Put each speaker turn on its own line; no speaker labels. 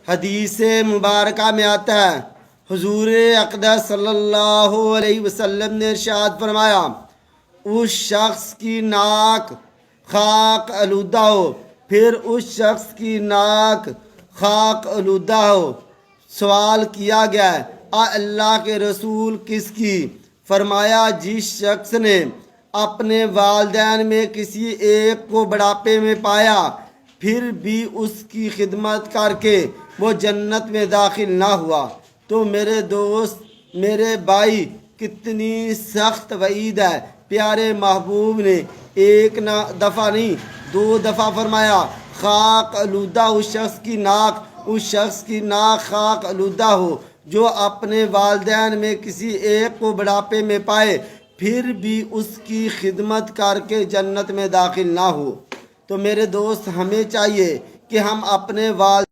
حدیث مبارکہ میں آتا ہے، حضور اقدس صلی اللہ علیہ وسلم نے ارشاد فرمایا، اس شخص کی ناک خاک آلودہ ہو، پھر اس شخص کی ناک خاک آلودہ ہو۔ سوال کیا گیا ہے، اللہ کے رسول کس کی؟ فرمایا، جس شخص نے اپنے والدین میں کسی ایک کو بڑھاپے میں پایا پھر بھی اس کی خدمت کر کے وہ جنت میں داخل نہ ہوا۔ تو میرے دوست، میرے بھائی، کتنی سخت وعید ہے۔ پیارے محبوب نے ایک دفعہ نہیں 2 دفعہ فرمایا، خاک آلودہ اس شخص کی ناک خاک آلودہ ہو جو اپنے والدین میں کسی ایک کو بڑھاپے میں پائے پھر بھی اس کی خدمت کر کے جنت میں داخل نہ ہو۔ تو میرے دوست، ہمیں چاہیے کہ ہم اپنے والدین